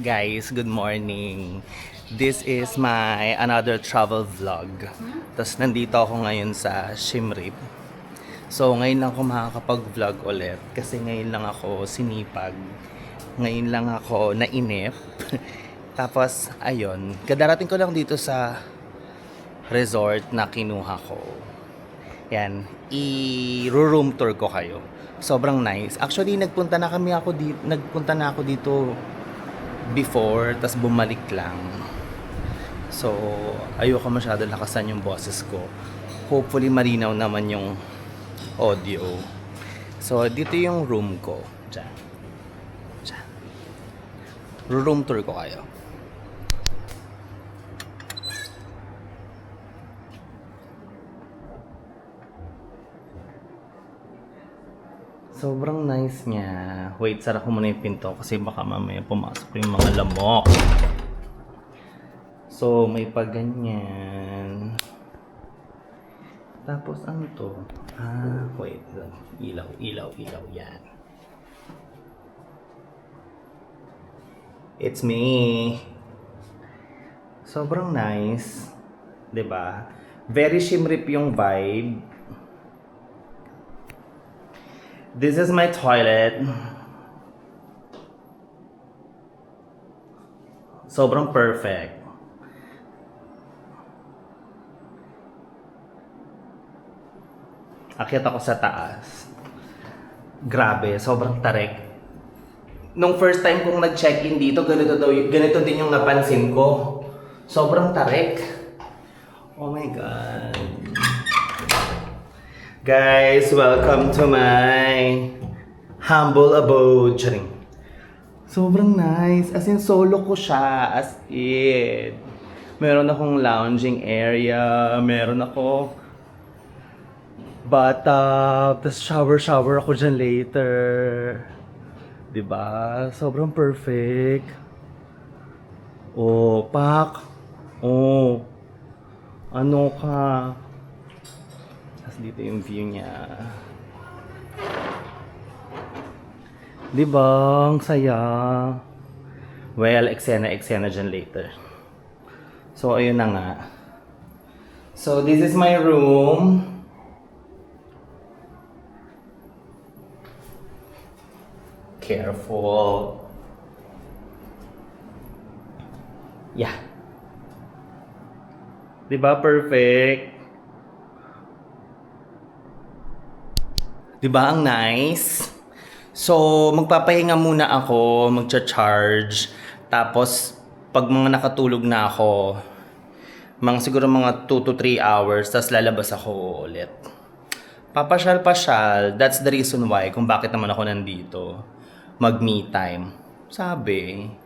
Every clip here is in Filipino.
guys, good morning. This is my another travel vlog. Tapos nandito ako ngayon sa Siem Reap. So ngayon lang ako makakapag-vlog ulit kasi ngayon lang ako sinipag. Ngayon lang ako nainip. Tapos ayun, kadarating ko lang dito sa resort na kinuha ko. Yan, i-room tour ko kayo. Sobrang nice. Actually, nagpunta na ako dito before, tas bumalik lang. So, ayoko masyado lakasan yung boses ko. Hopefully, malinaw naman yung audio. So, dito yung room ko. Diyan. Diyan. Room tour ko kayo. Sobrang nice niya. Wait, sara ko muna yung pinto kasi baka mamaya pumasok yung mga lamok. So, may paganyan. Tapos, ano to? Wait. Ilaw. Yan. It's me. Sobrang nice. 'Di ba? Very Siem Reap yung vibe. This is my toilet. Sobrang perfect. Akyat ako sa taas. Grabe, sobrang tarik. Nung first time kong nag-check-in dito, ganito din yung napansin ko. Sobrang tarik. Oh my God. Guys, welcome to my humble abode. Charing. Sobrang nice. As in, solo ko siya. As in. Meron akong lounging area. Meron ako bathtub. Tapos shower ako dyan later. Diba? Sobrang perfect. Oh, pak. Oh. Ano ka? Dito yung view niya. Diba? Ang saya. Well, eksena dyan later. So, ayun na nga. So, this is my room. Careful. Yeah. Diba? Perfect. Diba ang nice? So, magpapahinga muna ako, magcha-charge. Tapos, pag mga nakatulog na ako, siguro mga 2 to 3 hours, tapos lalabas ako ulit. Papasyal-pasyal, that's the reason why kung bakit naman ako nandito. Mag-me time. Sabi.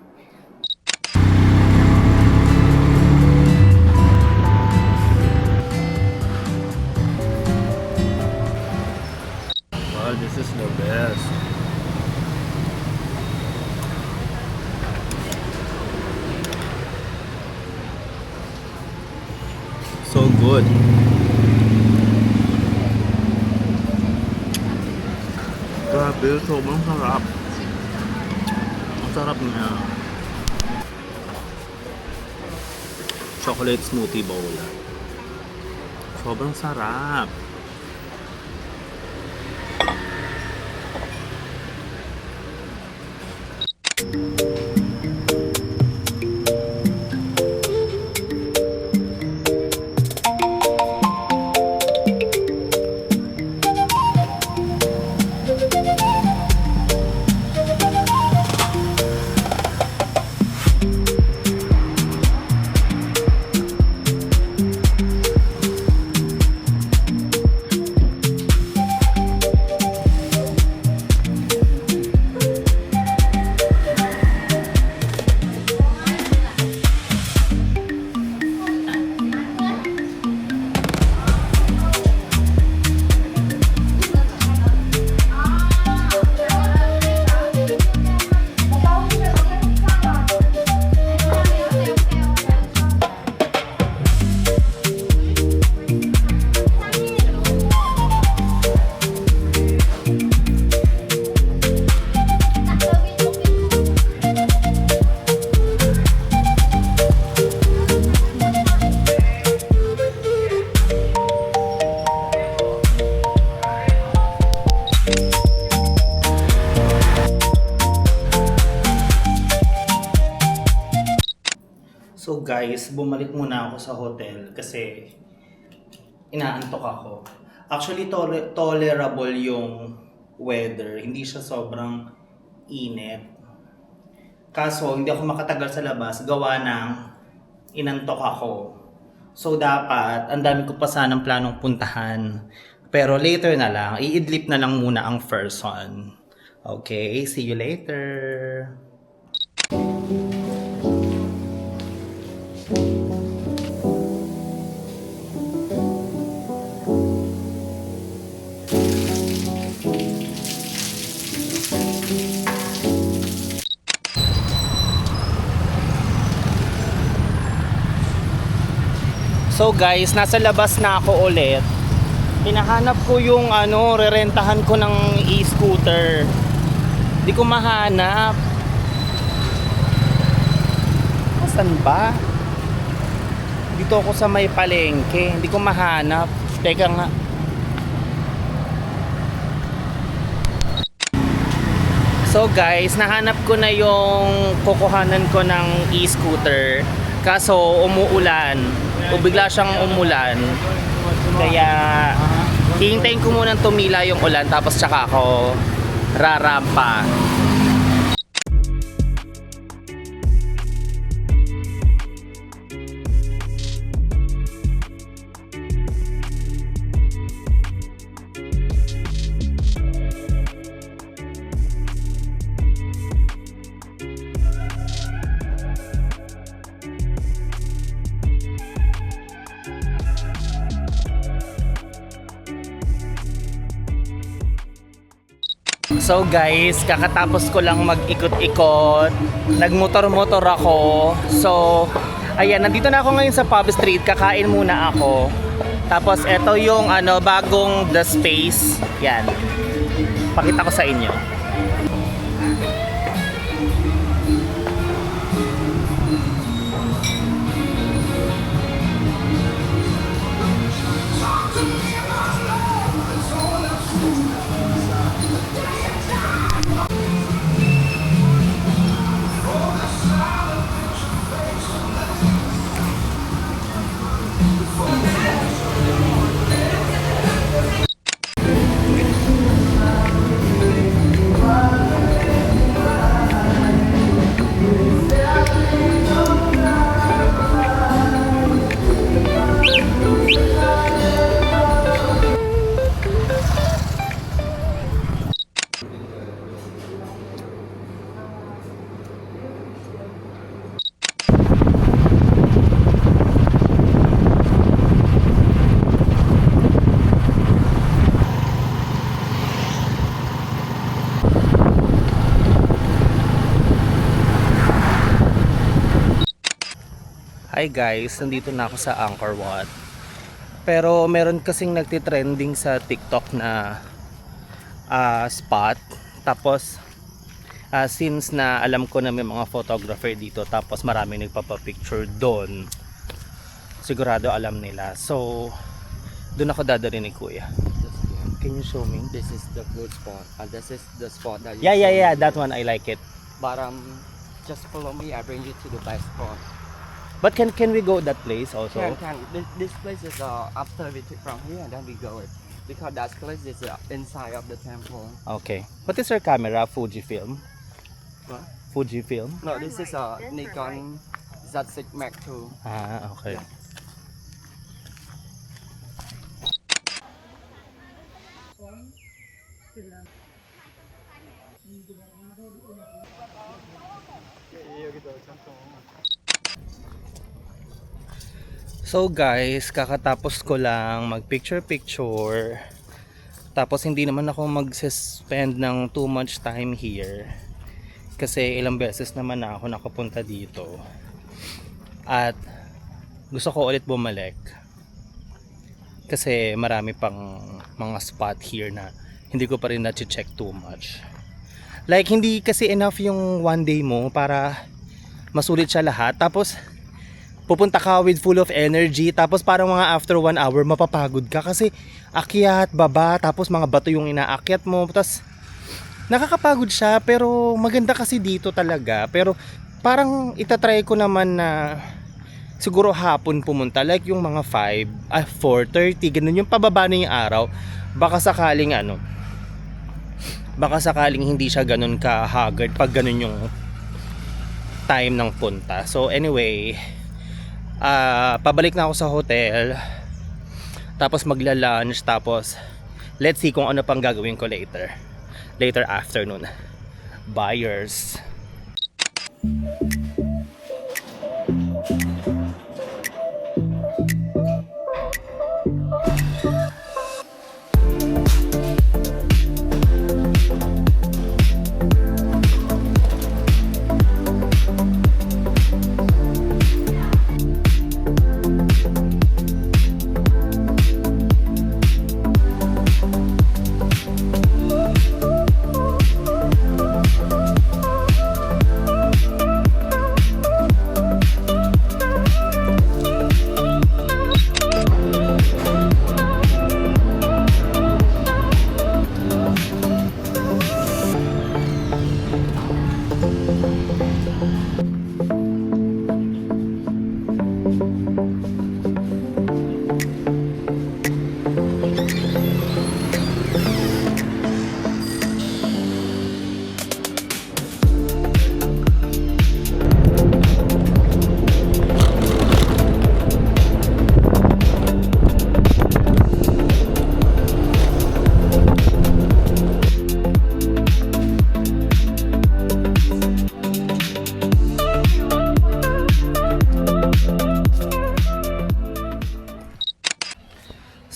This is the best. So good. Grabe, sobrang sarap. Ang sarap niya. Chocolate smoothie bowl. Sobrang sarap. guys, bumalik muna ako sa hotel kasi inaantok ako. Actually, tolerable yung weather. Hindi siya sobrang init. Kaso, hindi ako makatagal sa labas gawa ng inantok ako. So, dapat, ang dami ko pa sanang planong puntahan. Pero later na lang, i-idlip na lang muna ang first one. Okay, see you later. So guys, nasa labas na ako ulit. Hinahanap ko yung rerentahan ko ng e-scooter. Di ko mahanap. Saan ba? Dito ako sa may palengke. Hindi ko mahanap. Teka nga. So guys, nahanap ko na yung kukuhanan ko ng e-scooter. Kaso umuulan. O bigla siyang umulan. Kaya hihintayin ko munang tumila yung ulan tapos tsaka ako rarampa. So guys, kakatapos ko lang mag-ikot-ikot. Nagmotor-motor ako. So, ayan, nandito na ako ngayon sa Pub Street. Kakain muna ako. Tapos ito yung bagong The Space. Yan. Pakita ko sa inyo. Hi guys, nandito na ako sa Angkor Wat. Pero meron kasing nagtitrending sa TikTok na spot. Tapos since na alam ko na may mga photographer dito, tapos marami nagpapapicture doon, sigurado alam nila. So doon ako dadalhin ni Kuya. Can you show me? This is the good spot. This is the spot that you Yeah, that one I like it. But just follow me. I bring you to the best spot. But can we go that place also? Can. This place is after we took from here, and then we go it because that place is inside of the temple. Okay. What is your camera? Fujifilm? What? Fujifilm? No, this is a Nikon Z6 Mark II. Ah, okay. So guys, kakatapos ko lang mag picture. Tapos hindi naman ako mag-spend ng too much time here. Kasi ilang beses naman na ako nakapunta dito. At gusto ko ulit bumalik. Kasi marami pang mga spot here na hindi ko pa rin na-check too much. Like hindi kasi enough yung one day mo para masulit siya lahat. Tapos pupunta ka with full of energy, tapos parang mga after 1 hour mapapagod ka kasi akyat, baba, tapos mga bato yung inaakyat mo, tapos nakakapagod siya. Pero maganda kasi dito talaga. Pero parang itatry ko naman na siguro hapon pumunta, like yung mga 4:30, ganun yung pababa na yung araw. Baka sakaling baka sakaling hindi siya ganun ka-haggard pag ganun yung time ng punta. So anyway, pabalik na ako sa hotel, tapos magla-lunch, tapos let's see kung ano pang gagawin ko later afternoon. Buyers.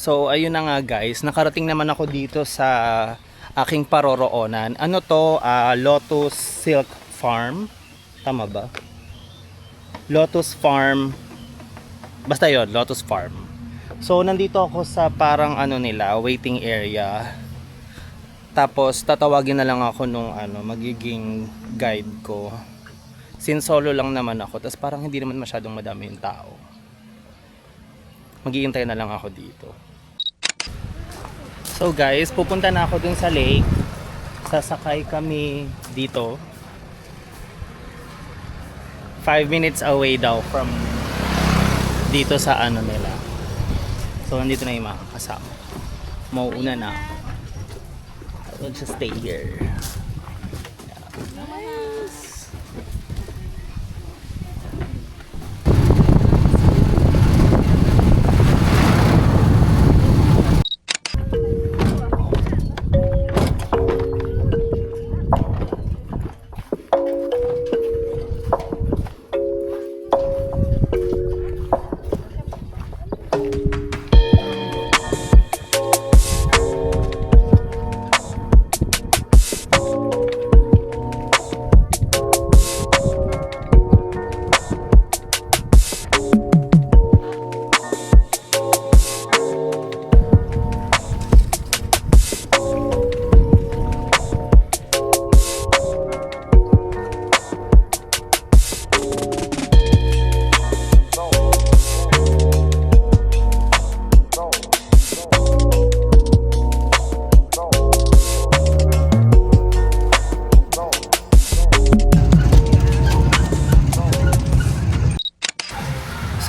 So ayun na nga guys, nakarating naman ako dito sa aking paroroonan. Ano to? Lotus Silk Farm. Tama ba? Lotus Farm. Basta yon, Lotus Farm. So nandito ako sa parang nila, waiting area. Tapos tatawagin na lang ako nung magiging guide ko. Since solo lang naman ako, tapos parang hindi naman masyadong madami yung tao. Maghihintay na lang ako dito. So guys, pupunta na ako dun sa lake. Sasakay kami dito. 5 minutes away daw from dito sa nila. So nandito na yung mga kasama. Mauuna na ako. I will just stay here. Nice.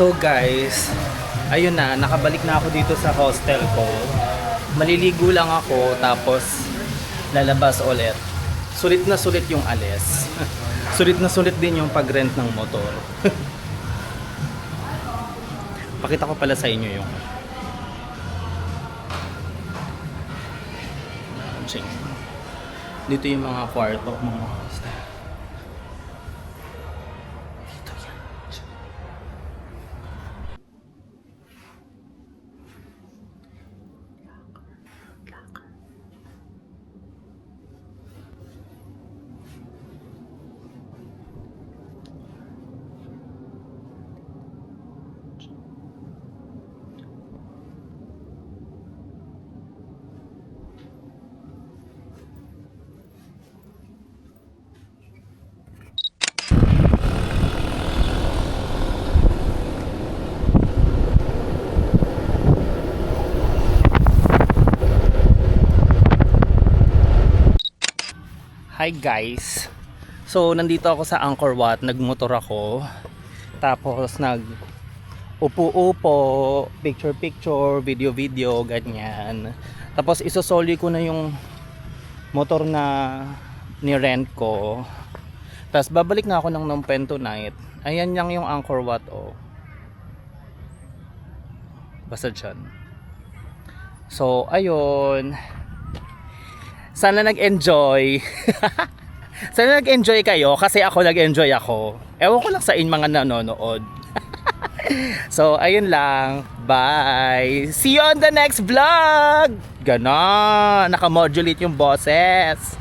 So guys, ayun na, nakabalik na ako dito sa hostel ko. Maliligo lang ako, tapos lalabas ulit. Sulit na sulit yung alis. Sulit na sulit din yung pag-rent ng motor. Pakita ko pala sa inyo yung dito yung mga kwarto, mga hostel. Dito yan. Hi guys. So nandito ako sa Angkor Wat, nagmotor ako. Tapos upo-upo, picture-picture, video-video, ganyan. Tapos isosoli ko na yung motor na ni-rent ko. Tapos babalik na ako ng Phnom Penh tonight. Ayan lang yung Angkor Wat, oh. Basta dyan. So, ayun. Sana nag-enjoy. Sana nag-enjoy kayo kasi ako nag-enjoy ako. Ewan ko lang sa in mga nanonood. So, ayun lang. Bye! See you on the next vlog! Ganon! Nakamodulate yung boses.